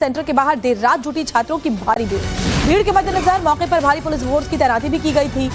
Centre के बाहर देर रात जुटी छात्रों की भारी भीड़ के मद्देनजर मौके पर भारी पुलिस फोर्स की तैनाती भी की गई थी।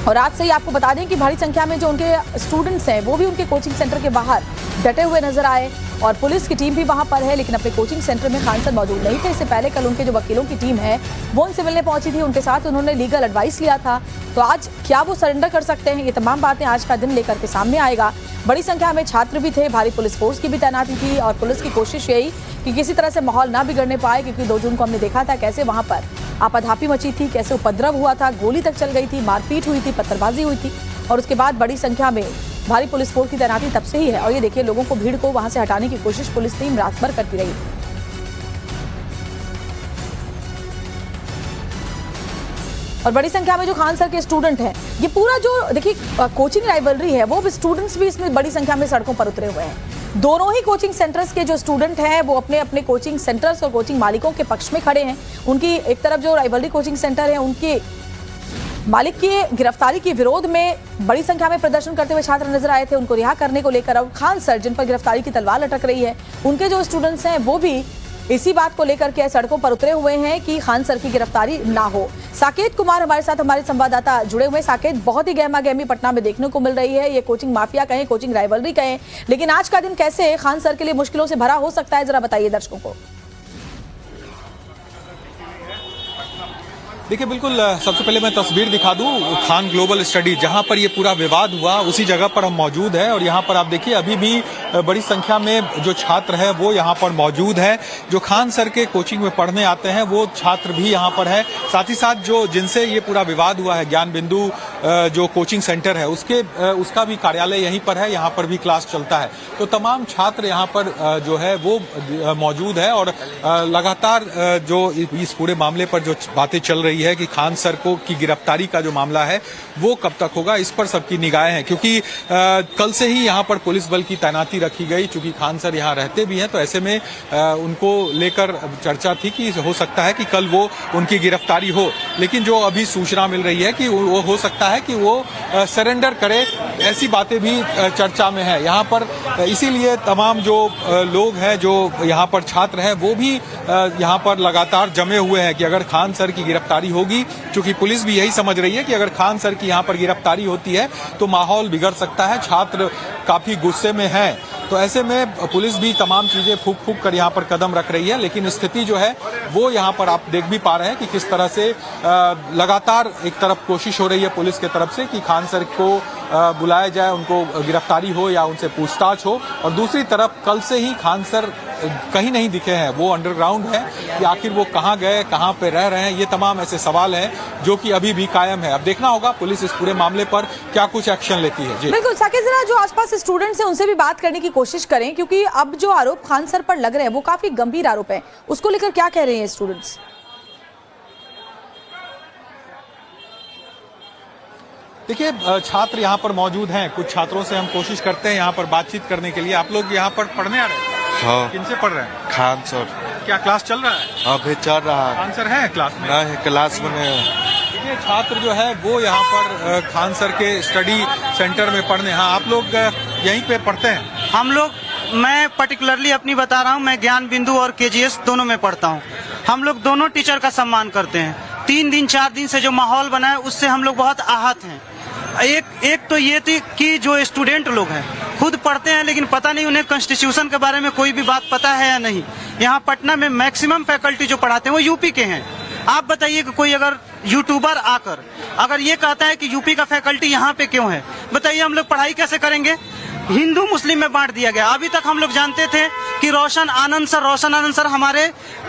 और आज से ही आपको बता दें कि भारी संख्या में जो उनके स्टूडेंट्स हैं वो भी उनके कोचिंग सेंटर के बाहर डटे हुए नजर आए और पुलिस की टीम भी वहां पर है, लेकिन अपने कोचिंग सेंटर में खान सर मौजूद नहीं थे। इससे पहले कल उनके जो वकीलों की टीम है वो उनसे मिलने पहुंची थी, उनके साथ उन्होंने लीगल एडवाइस लिया था। तो आज क्या वो सरेंडर कर सकते हैं, ये तमाम बातें आज का दिन लेकर के सामने आएगा। बड़ी संख्या में छात्र भी थे, भारी पुलिस फोर्स की भी तैनाती थी और पुलिस की कोशिश यही कि किसी तरह से माहौल ना बिगड़ने पाए, क्योंकि 2 जून को हमने देखा था कैसे वहां पर आपाधापी मची थी, कैसे उपद्रव हुआ था, गोली तक चल गई थी, मारपीट हुई थी, पत्थरबाजी हुई थी और उसके बाद बड़ी संख्या में भारी पुलिस फोर्स की तैनाती तब से ही है। और ये देखिए लोगों को, भीड़ को वहां से हटाने की कोशिश पुलिस टीम रात भर करती रही। और बड़ी संख्या में जो खान सर के स्टूडेंट हैं, ये पूरा जो देखिए कोचिंग राइवलरी है वो स्टूडेंट्स भी इसमें बड़ी संख्या में सड़कों पर उतरे हुए हैं। दोनों ही कोचिंग सेंटर्स के जो स्टूडेंट हैं वो अपने अपने कोचिंग सेंटर्स और कोचिंग मालिकों के पक्ष में खड़े हैं। उनकी एक तरफ जो राइवलरी कोचिंग सेंटर है उनके मालिक की गिरफ्तारी के विरोध में बड़ी संख्या में प्रदर्शन करते हुए छात्र नजर आए थे, उनको रिहा करने को लेकर। अब खान सर जिन पर गिरफ्तारी की तलवार लटक रही है, उनके जो स्टूडेंट्स हैं वो भी इसी बात को लेकर के सड़कों पर उतरे हुए हैं कि खान सर की गिरफ्तारी ना हो। साकेत कुमार हमारे साथ, हमारे संवाददाता जुड़े हुए। साकेत, बहुत ही गहमा गहमी पटना में देखने को मिल रही है, ये कोचिंग माफिया कहें, कोचिंग राइवलरी कहें, लेकिन आज का दिन कैसे खान सर के लिए मुश्किलों से भरा हो सकता है, जरा बताइए दर्शकों को। देखिए बिल्कुल, सबसे पहले मैं तस्वीर दिखा दूं खान ग्लोबल स्टडी, जहां पर ये पूरा विवाद हुआ उसी जगह पर हम मौजूद हैं। और यहां पर आप देखिए अभी भी बड़ी संख्या में जो छात्र है वो यहां पर मौजूद है। जो खान सर के कोचिंग में पढ़ने आते हैं वो छात्र भी यहां पर है। साथ ही साथ जो जिनसे ये पूरा विवाद हुआ है, ज्ञान बिंदु जो कोचिंग सेंटर है उसका भी कार्यालय यहीं पर है, यहाँ पर भी क्लास चलता है। तो तमाम छात्र यहाँ पर जो है वो मौजूद है और लगातार जो इस पूरे मामले पर जो बातें चल रही है कि खान सर की गिरफ्तारी का जो मामला है वो कब तक होगा, इस पर सबकी निगाहें हैं। क्योंकि कल से ही यहाँ पर पुलिस बल की तैनाती रखी गई, चूंकि खान सर यहाँ रहते भी हैं, तो ऐसे में उनको लेकर चर्चा थी कि हो सकता है कि कल वो उनकी गिरफ्तारी हो। लेकिन जो अभी सूचना मिल रही है कि वो हो सकता है कि वो सरेंडर करे, ऐसी बातें भी चर्चा में है यहाँ पर। इसीलिए तमाम जो लोग हैं, जो यहाँ पर छात्र हैं, वो भी यहाँ पर लगातार जमे हुए हैं कि अगर खान सर की गिरफ्तारी होगी, चूंकि पुलिस भी यही समझ रही है कि अगर खान सर की यहाँ पर गिरफ्तारी होती है तो माहौल बिगड़ सकता है, छात्र काफी गुस्से में हैं। तो ऐसे में पुलिस भी तमाम चीजें फूंक फूंक कर यहाँ पर कदम रख रही है। लेकिन स्थिति जो है वो यहाँ पर आप देख भी पा रहे हैं कि किस तरह से लगातार एक तरफ कोशिश हो रही है पुलिस की तरफ से कि खान सर को बुलाया जाए, उनको गिरफ्तारी हो या उनसे पूछताछ हो, और दूसरी तरफ कल से ही खान सर कहीं नहीं दिखे हैं, वो अंडरग्राउंड है कि आखिर वो कहाँ गए, कहाँ पे रह रहे हैं, ये तमाम ऐसे सवाल हैं जो कि अभी भी कायम है। अब देखना होगा पुलिस इस पूरे मामले पर क्या कुछ एक्शन लेती है। जी बिल्कुल साकेत, जरा जो आसपास स्टूडेंट्स हैं उनसे भी बात करने की कोशिश करें, क्योंकि अब जो आरोप खान सर पर लग रहे हैं वो काफी गंभीर आरोप है, उसको लेकर क्या कह रहे हैं स्टूडेंट्स? देखिए छात्र यहाँ पर मौजूद हैं, कुछ छात्रों से हम कोशिश करते हैं यहाँ पर बातचीत करने के लिए। आप लोग यहाँ पर पढ़ने आ रहे हैं? हाँ। किनसे पढ़ रहे हैं? खान सर। क्या क्लास चल रहा है? अभी चल रहा है। खान सर है क्लास में? नहीं, क्लास में नहीं। देखिए छात्र जो है वो यहाँ पर खान सर के स्टडी सेंटर में पढ़ने। हाँ, आप लोग यहीं पे पढ़ते हैं? हम लोग, मैं पर्टिकुलरली अपनी बता रहा हूँ, मैं ज्ञान बिंदु और केजीएस दोनों में पढ़ता हूँ। हम लोग दोनों टीचर का सम्मान करते हैं। 3 दिन 4 दिन से जो माहौल बना है उससे हम लोग बहुत आहत हैं। एक तो ये थी कि जो स्टूडेंट लोग हैं खुद पढ़ते हैं, लेकिन पता नहीं उन्हें कॉन्स्टिट्यूशन के बारे में कोई भी बात पता है या नहीं। यहाँ पटना में मैक्सिमम फैकल्टी जो पढ़ाते हैं वो यूपी के हैं। आप बताइए कि कोई अगर यूट्यूबर आकर अगर ये कहता है कि यूपी का फैकल्टी यहाँ पे क्यों है, बताइए हम लोग पढ़ाई कैसे करेंगे? हिंदू मुस्लिम में बांट दिया गया। अभी तक हम लोग जानते थे कि रोशन आनंद सर हमारे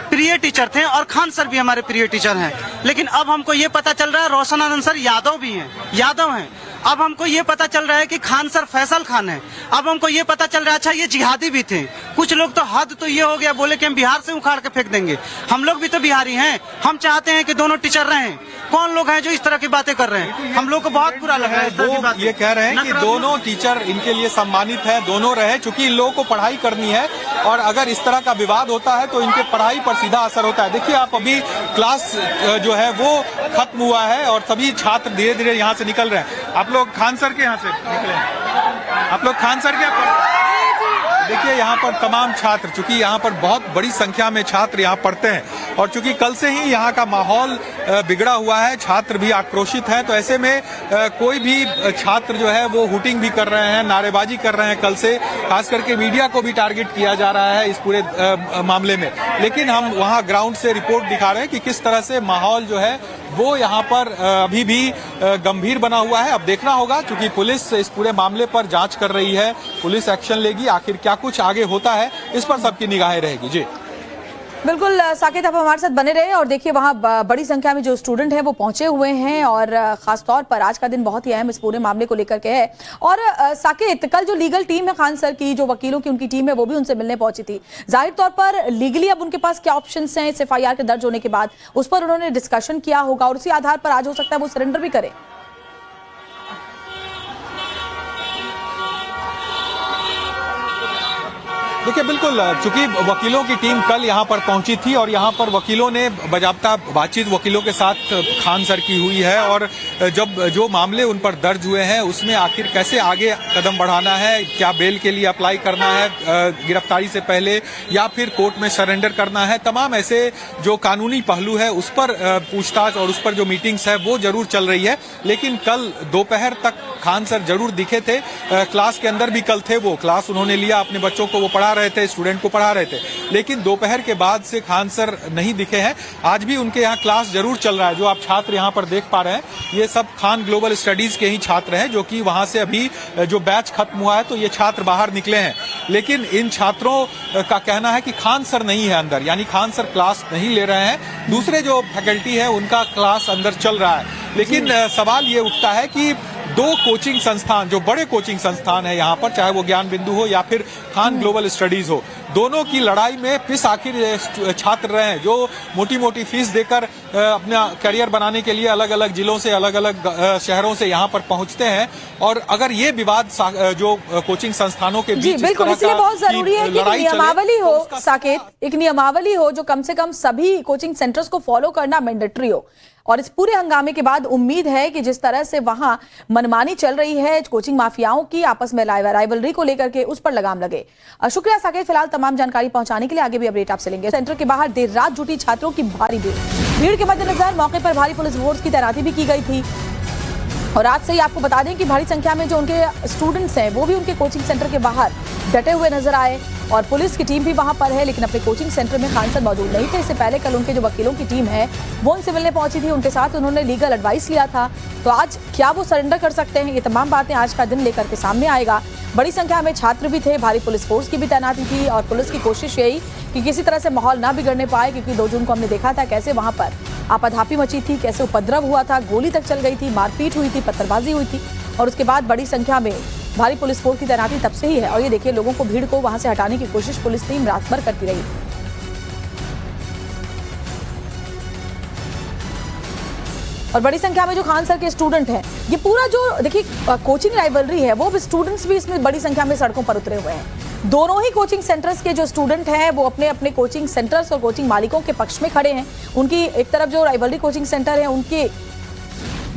प्रिय टीचर थे और खान सर भी हमारे प्रिय टीचर हैं, लेकिन अब हमको ये पता चल रहा है रोशन आनंद सर यादव भी हैं, यादव हैं। अब हमको ये पता चल रहा है कि खान सर फैसल खान है। अब हमको ये पता चल रहा है अच्छा ये जिहादी भी थे। कुछ लोग तो हद तो ये हो गया, बोले कि हम बिहार से उखाड़ के फेंक देंगे। हम लोग भी तो बिहारी हैं, हम चाहते हैं कि दोनों टीचर रहें। कौन लोग हैं जो इस तरह की बातें कर रहे हैं? हम लोग को बहुत बुरा लग रहा है। वो ये कह रहे हैं कि दोनों टीचर इनके लिए सम्मानित है, दोनों रहे, चूंकि इन लोगों को पढ़ाई करनी है और अगर इस तरह का विवाद होता है तो इनके पढ़ाई पर सीधा असर होता है। देखिए आप अभी क्लास जो है वो खत्म हुआ है और सभी छात्र धीरे धीरे यहाँ से निकल रहे हैं। आप लोग खान सर के यहाँ से निकले हैं? आप लोग खान सर के देखिए यहाँ पर तमाम छात्र, चूंकि यहाँ पर बहुत बड़ी संख्या में छात्र यहाँ पढ़ते हैं और चूंकि कल से ही यहाँ का माहौल बिगड़ा हुआ है, छात्र भी आक्रोशित हैं, तो ऐसे में कोई भी छात्र जो है वो हुटिंग भी कर रहे हैं, नारेबाजी कर रहे हैं। कल से खास करके मीडिया को भी टारगेट किया जा रहा है इस पूरे मामले में। लेकिन हम वहाँ ग्राउंड से रिपोर्ट दिखा रहे हैं कि किस तरह से माहौल जो है वो यहाँ पर अभी भी गंभीर बना हुआ है। अब देखना होगा, क्योंकि पुलिस इस पूरे मामले पर जांच कर रही है, पुलिस एक्शन लेगी, आखिर क्या कुछ आगे होता है इस पर सबकी निगाहें रहेगी। जी बिल्कुल साकेत, आप हमारे साथ बने रहे और देखिए वहाँ बड़ी संख्या में जो स्टूडेंट हैं वो पहुंचे हुए हैं और खास तौर पर आज का दिन बहुत ही अहम इस पूरे मामले को लेकर के है। और साकेत, कल जो लीगल टीम है खान सर की, जो वकीलों की उनकी टीम है, वो भी उनसे मिलने पहुंची थी। जाहिर तौर पर लीगली अब उनके पास क्या ऑप्शंस हैं इस FIR के दर्ज होने के बाद, उस पर उन्होंने डिस्कशन किया होगा और उसी आधार पर आज हो सकता है वो सरेंडर भी करें। देखिए बिल्कुल, चूंकि वकीलों की टीम कल यहाँ पर पहुंची थी और यहाँ पर वकीलों ने बाकायदा बातचीत वकीलों के साथ खान सर की हुई है और जब जो मामले उन पर दर्ज हुए हैं उसमें आखिर कैसे आगे कदम बढ़ाना है, क्या बेल के लिए अप्लाई करना है गिरफ्तारी से पहले या फिर कोर्ट में सरेंडर करना है, तमाम ऐसे जो कानूनी पहलू है उस पर पूछताछ और उस पर जो मीटिंग्स है वो जरूर चल रही है। लेकिन कल दोपहर तक खान सर जरूर दिखे थे, क्लास के अंदर भी कल थे, वो क्लास उन्होंने लिया, अपने बच्चों को वो पढ़ा रहे थे, स्टूडेंट को पढ़ा रहे थे। लेकिन दोपहर के बाद से खान सर नहीं दिखे हैं। आज भी उनके यहाँ क्लास जरूर चल रहा है। जो आप छात्र यहाँ पर देख पा रहे हैं ये सब खान ग्लोबल स्टडीज के ही छात्र हैं, जो कि वहां से अभी जो बैच खत्म हुआ है तो ये छात्र बाहर निकले हैं। लेकिन इन छात्रों का कहना है कि खान सर नहीं है अंदर, यानी खान सर क्लास नहीं ले रहे हैं, दूसरे जो फैकल्टी है उनका क्लास अंदर चल रहा है। लेकिन सवाल ये उठता है कि दो कोचिंग संस्थान, जो बड़े कोचिंग संस्थान है यहाँ पर, चाहे वो ज्ञान बिंदु हो या फिर खान ग्लोबल स्टडीज हो, दोनों की लड़ाई में पिस आखिर छात्र रहे हैं जो मोटी मोटी फीस देकर अपना करियर बनाने के लिए अलग अलग जिलों से, अलग अलग शहरों से यहाँ पर पहुंचते हैं। और अगर ये विवाद जो कोचिंग संस्थानों के बीच बिल्कुल, इसलिए बहुत जरूरी है कि नियमावली हो साकेत, एक नियमावली हो जो कम से कम सभी कोचिंग सेंटर्स को फॉलो करना मैंडेटरी हो। और इस पूरे हंगामे के बाद उम्मीद है कि जिस तरह से वहां मनमानी चल रही है कोचिंग माफियाओं की आपस में राइवलरी को लेकर के, उस पर लगाम लगे। शुक्रिया साकेत, फिलहाल तमाम जानकारी पहुंचाने के लिए। आगे भी अपडेट आपसे लेंगे। सेंटर के बाहर देर रात जुटी छात्रों की भारी भीड़ के मद्देनजर मौके पर भारी पुलिस फोर्स की तैनाती भी की गई थी। और रात से ही आपको बता दें कि भारी संख्या में जो उनके स्टूडेंट्स हैं वो भी उनके कोचिंग सेंटर के बाहर डटे हुए नजर आए और पुलिस की टीम भी वहां पर है। लेकिन अपने कोचिंग सेंटर में खान सर मौजूद नहीं थे। इससे पहले कल उनके जो वकीलों की टीम है वो उनसे मिलने पहुंची थी, उनके साथ उन्होंने लीगल एडवाइस लिया था। तो आज क्या वो सरेंडर कर सकते हैं, ये तमाम बातें आज का दिन लेकर के सामने आएगा। बड़ी संख्या में छात्र भी थे, भारी पुलिस फोर्स की भी तैनाती थी और पुलिस की कोशिश यही कि किसी तरह से माहौल ना बिगड़ने पाए, क्योंकि 2 जून को हमने देखा था कैसे वहां पर आपाधापी मची थी, कैसे उपद्रव हुआ था, गोली तक चल गई थी, मारपीट हुई थी, पत्थरबाजी हुई थी और उसके बाद बड़ी संख्या में भारी पुलिस फोर्स की तैनाती तब से ही है। और ये देखिए, लोगों को, भीड़ को वहां से हटाने की कोशिश पुलिस टीम रात भर करती रही। और बड़ी संख्या में जो खान सर के स्टूडेंट हैं, ये पूरा जो देखिए कोचिंग राइवलरी है वो स्टूडेंट्स भी इसमें बड़ी संख्या में सड़कों पर उतरे हुए हैं। दोनों ही कोचिंग सेंटर्स के जो स्टूडेंट हैं वो अपने अपने कोचिंग सेंटर्स और कोचिंग मालिकों के पक्ष में खड़े हैं। उनकी एक तरफ जो राइवलरी कोचिंग सेंटर है उनके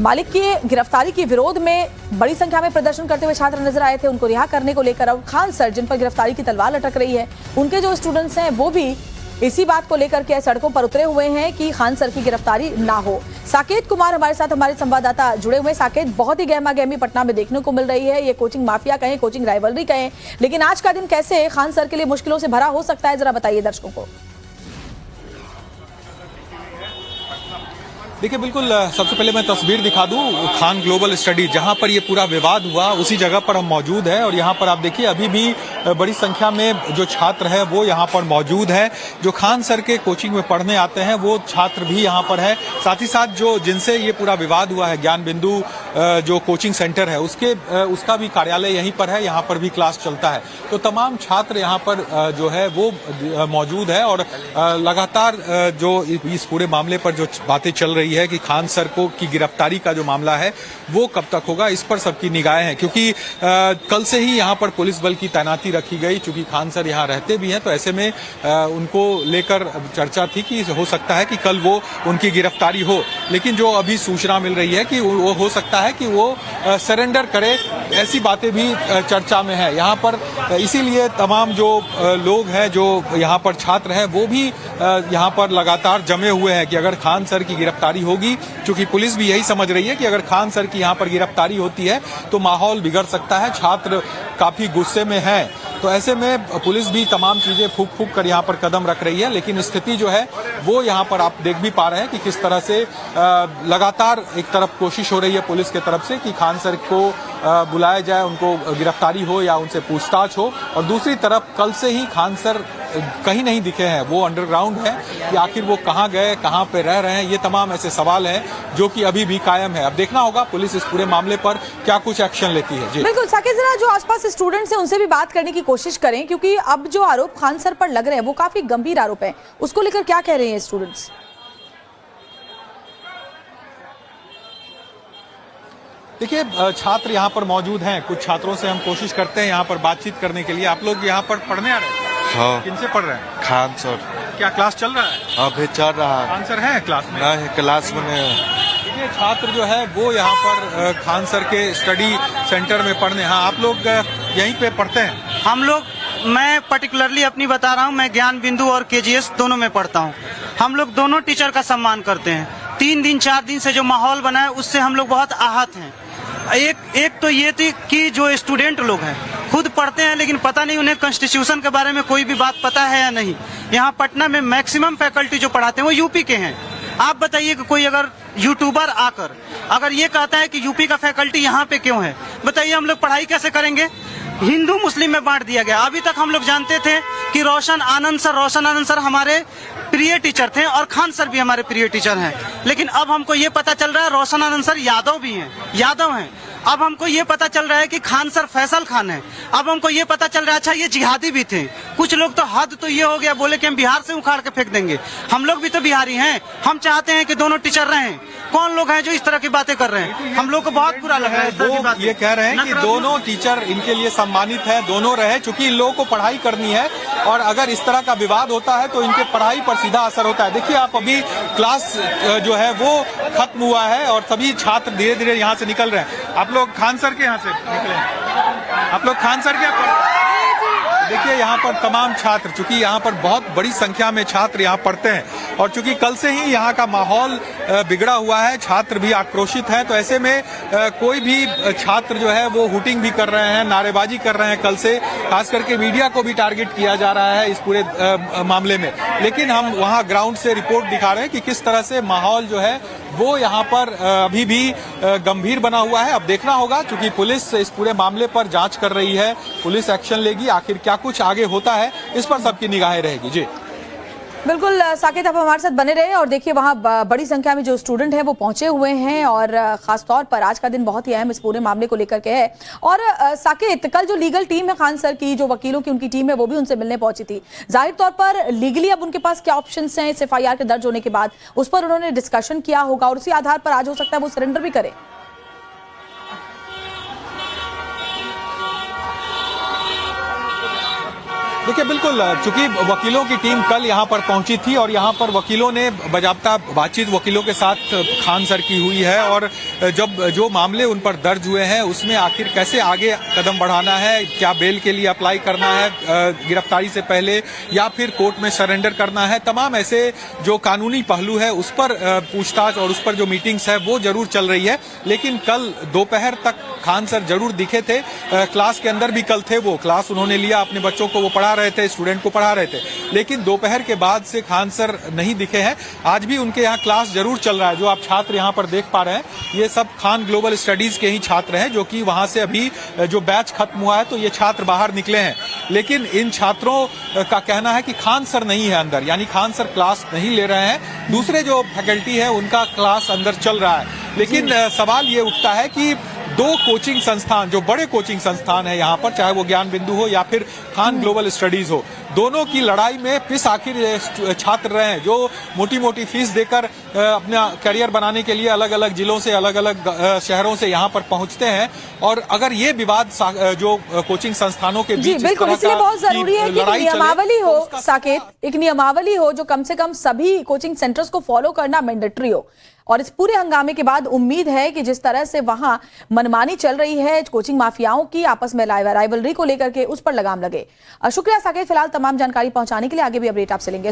मालिक की गिरफ्तारी के विरोध में बड़ी संख्या में प्रदर्शन करते हुए छात्र नजर आए थे, उनको रिहा करने को लेकर। अब खान सर जिन पर गिरफ्तारी की तलवार लटक रही है, उनके जो स्टूडेंट्स हैं वो भी इसी बात को लेकर के सड़कों पर उतरे हुए हैं कि खान सर की गिरफ्तारी ना हो। साकेत कुमार हमारे साथ, हमारे संवाददाता जुड़े हुए। साकेत, बहुत ही गहमा गहमी पटना में देखने को मिल रही है, ये कोचिंग माफिया कहें, कोचिंग राइवलरी कहें, लेकिन आज का दिन कैसे खान सर के लिए मुश्किलों से भरा हो सकता है, जरा बताइए दर्शकों को। देखिए बिल्कुल, सबसे पहले मैं तस्वीर दिखा दूं खान ग्लोबल स्टडी, जहां पर ये पूरा विवाद हुआ उसी जगह पर हम मौजूद हैं। और यहां पर आप देखिए अभी भी बड़ी संख्या में जो छात्र है वो यहां पर मौजूद है। जो खान सर के कोचिंग में पढ़ने आते हैं वो छात्र भी यहां पर है। साथ ही साथ जो जिनसे ये पूरा विवाद हुआ है, ज्ञान बिंदु जो कोचिंग सेंटर है उसका भी कार्यालय यहीं पर है, यहाँ पर भी क्लास चलता है। तो तमाम छात्र यहाँ पर जो है वो मौजूद है और लगातार जो इस पूरे मामले पर जो बातें चल रही है कि खान सर की गिरफ्तारी का जो मामला है वो कब तक होगा, इस पर सबकी निगाहें हैं। क्योंकि कल से ही यहाँ पर पुलिस बल की तैनाती रखी गई, चूंकि खान सर यहाँ रहते भी हैं, तो ऐसे में उनको लेकर चर्चा थी कि हो सकता है कि कल वो उनकी गिरफ्तारी हो। लेकिन जो अभी सूचना मिल रही है कि वो हो सकता है कि वो सरेंडर करे ऐसी बातें भी चर्चा में है यहाँ पर। इसीलिए तमाम जो लोग हैं, जो यहाँ पर छात्र हैं, वो भी यहाँ पर लगातार जमे हुए हैं कि अगर खान सर की गिरफ्तारी होगी, क्योंकि पुलिस भी यही समझ रही है कि अगर खान सर की यहाँ पर गिरफ्तारी होती है तो माहौल बिगड़ सकता है, छात्र काफी गुस्से में हैं। तो ऐसे में पुलिस भी तमाम चीजें फूंक फूंक कर यहाँ पर कदम रख रही है, लेकिन स्थिति जो है वो यहाँ पर आप देख भी पा रहे हैं कि किस तरह से लगातार एक तरफ कोशिश हो रही है पुलिस की तरफ से कि खान सर को बुलाया जाए, उनको गिरफ्तारी हो या उनसे पूछताछ हो, और दूसरी तरफ कल से ही खान सर कहीं नहीं दिखे हैं, वो अंडरग्राउंड है कि आखिर वो कहाँ गए, कहाँ पे रह रहे हैं, ये तमाम ऐसे सवाल हैं जो कि अभी भी कायम है। अब देखना होगा पुलिस इस पूरे मामले पर क्या कुछ एक्शन लेती है। जी बिल्कुल साकिब, जरा जो आसपास स्टूडेंट्स हैं उनसे भी बात करने की कोशिश करें, क्योंकि अब जो आरोप खान सर पर लग रहे हैं वो काफी गंभीर आरोप है, उसको लेकर क्या कह रहे हैं स्टूडेंट्स? देखिए, छात्र यहाँ पर मौजूद हैं, कुछ छात्रों से हम कोशिश करते हैं यहाँ पर बातचीत करने के लिए। आप लोग यहाँ पर पढ़ने आ रहे हैं? हाँ। किनसे पढ़ रहे हैं? खान सर। क्या क्लास चल रहा है? अभी चल रहा है। खान सर हैं क्लास में? नहीं, क्लास में नहीं। देखिए, छात्र जो है वो यहाँ पर खान सर के स्टडी सेंटर में पढ़ने। हाँ, आप लोग यहीं पे पढ़ते हैं? हम लोग, मैं पर्टिकुलरली अपनी बता रहा हूँ, मैं ज्ञान बिंदु और केजीएस दोनों में पढ़ता हूँ। हम लोग दोनों टीचर का सम्मान करते हैं। 3 दिन 4 दिन से जो माहौल बना है उससे हम लोग बहुत आहत हैं। एक तो ये थी कि जो स्टूडेंट लोग हैं खुद पढ़ते हैं, लेकिन पता नहीं उन्हें कॉन्स्टिट्यूशन के बारे में कोई भी बात पता है या नहीं। यहाँ पटना में मैक्सिमम फैकल्टी जो पढ़ाते हैं वो यूपी के हैं। आप बताइए कि कोई अगर यूट्यूबर आकर अगर ये कहता है कि यूपी का फैकल्टी यहाँ पे क्यों है, बताइए हम लोग पढ़ाई कैसे करेंगे? हिंदू मुस्लिम में बांट दिया गया। अभी तक हम लोग जानते थे कि रोशन आनंद सर हमारे प्रिय टीचर थे और खान सर भी हमारे प्रिय टीचर हैं, लेकिन अब हमको ये पता चल रहा है रोशन आनंद सर यादव भी हैं, यादव हैं। अब हमको ये पता चल रहा है कि खान सर फैसल खान है। अब हमको ये पता चल रहा है अच्छा ये जिहादी भी थे। कुछ लोग तो हद तो ये हो गया, बोले कि हम बिहार से उखाड़ के फेंक देंगे। हम लोग भी तो बिहारी हैं, हम चाहते हैं कि दोनों टीचर रहें। कौन लोग हैं जो इस तरह की बातें कर रहे हैं? हम लोग को बहुत बुरा लग रहा है। वो ये कह रहे हैं कि दोनों टीचर इनके लिए सम्मानित है, दोनों रहे, चूंकि इन लोगों को पढ़ाई करनी है और अगर इस तरह का विवाद होता है तो इनके पढ़ाई पर सीधा असर होता है। देखिए, आप अभी क्लास जो है वो खत्म हुआ है और सभी छात्र धीरे धीरे यहाँ से निकल रहे हैं। आप लोग खान सर के यहाँ से निकले हैं? आप लोग खान सर के? देखिए, यहाँ पर तमाम छात्र, चूंकि यहाँ पर बहुत बड़ी संख्या में छात्र यहाँ पढ़ते हैं और चूंकि कल से ही यहाँ का माहौल बिगड़ा हुआ है, छात्र भी आक्रोशित हैं, तो ऐसे में कोई भी छात्र जो है वो हुटिंग भी कर रहे हैं, नारेबाजी कर रहे हैं। कल से खास करके मीडिया को भी टारगेट किया जा रहा है इस पूरे मामले में। लेकिन हम वहाँ ग्राउंड से रिपोर्ट दिखा रहे हैं कि किस तरह से माहौल जो है वो यहाँ पर अभी भी गंभीर बना हुआ है। अब देखना होगा, क्योंकि पुलिस इस पूरे मामले पर जांच कर रही है, पुलिस एक्शन लेगी, आखिर क्या कुछ आगे होता है इस पर सबकी निगाहें रहेगी। जी बिल्कुल साकिब, आप हमारे साथ बने रहे और देखिए वहाँ बड़ी संख्या में जो स्टूडेंट हैं वो पहुंचे हुए हैं और खास तौर पर आज का दिन बहुत ही अहम इस पूरे मामले को लेकर के है। और साकिब, कल जो लीगल टीम है खान सर की, जो वकीलों की उनकी टीम है, वो भी उनसे मिलने पहुंची थी। जाहिर तौर पर लीगली अब उनके पास क्या ऑप्शंस हैं इस FIR के दर्ज होने के बाद, उस पर उन्होंने डिस्कशन किया होगा और उसी आधार पर आज हो सकता है वो सरेंडर भी करें। देखिए, बिल्कुल, चूंकि वकीलों की टीम कल यहाँ पर पहुंची थी और यहाँ पर वकीलों ने बाकायदा बातचीत वकीलों के साथ खान सर की हुई है और जब जो मामले उन पर दर्ज हुए हैं उसमें आखिर कैसे आगे कदम बढ़ाना है, क्या बेल के लिए अप्लाई करना है गिरफ्तारी से पहले या फिर कोर्ट में सरेंडर करना है, तमाम ऐसे जो कानूनी पहलू है उस पर पूछताछ और उस पर जो मीटिंग्स है वो जरूर चल रही है। लेकिन कल दोपहर तक खान सर जरूर दिखे थे, क्लास के अंदर भी कल थे, वो क्लास उन्होंने लिया, अपने बच्चों को वो पढ़ा रहे थे, स्टूडेंट को पढ़ा रहे थे। लेकिन दोपहर के बाद से खान सर नहीं दिखे हैं। आज भी उनके यहाँ क्लास जरूर चल रहा है। जो आप छात्र यहाँ पर देख पा रहे हैं ये सब खान ग्लोबल स्टडीज के ही छात्र हैं, जो कि वहां से अभी जो बैच खत्म हुआ है तो ये छात्र बाहर निकले हैं। लेकिन इन छात्रों का कहना है कि खान सर नहीं है अंदर, यानी खान सर क्लास नहीं ले रहे हैं, दूसरे जो फैकल्टी है उनका क्लास अंदर चल रहा है। लेकिन सवाल ये उठता है कि दो कोचिंग संस्थान, जो बड़े कोचिंग संस्थान है यहाँ पर, चाहे वो ज्ञान बिंदु हो या फिर खान ग्लोबल स्टडीज हो, दोनों की लड़ाई में पिस आखिर छात्र रहे हैं, जो मोटी मोटी फीस देकर अपना करियर बनाने के लिए अलग अलग जिलों से, अलग अलग शहरों से यहाँ पर पहुंचते हैं। और अगर ये विवाद जो कोचिंग संस्थानों के जी बीच बिल्कुल, इसलिए बहुत जरूरी है कि एक नियमावली हो साकेत, एक नियमावली हो जो कम से कम सभी कोचिंग सेंटर्स को फॉलो करना मैंडेटरी हो। और इस पूरे हंगामे के बाद उम्मीद है कि जिस तरह से वहां मनमानी चल रही है कोचिंग माफियाओं की आपस में राइवलरी को लेकर के, उस पर लगाम लगे। शुक्रिया साकेत, फिलहाल तमाम जानकारी पहुंचाने के लिए। आगे भी अपडेट आपसे लेंगे।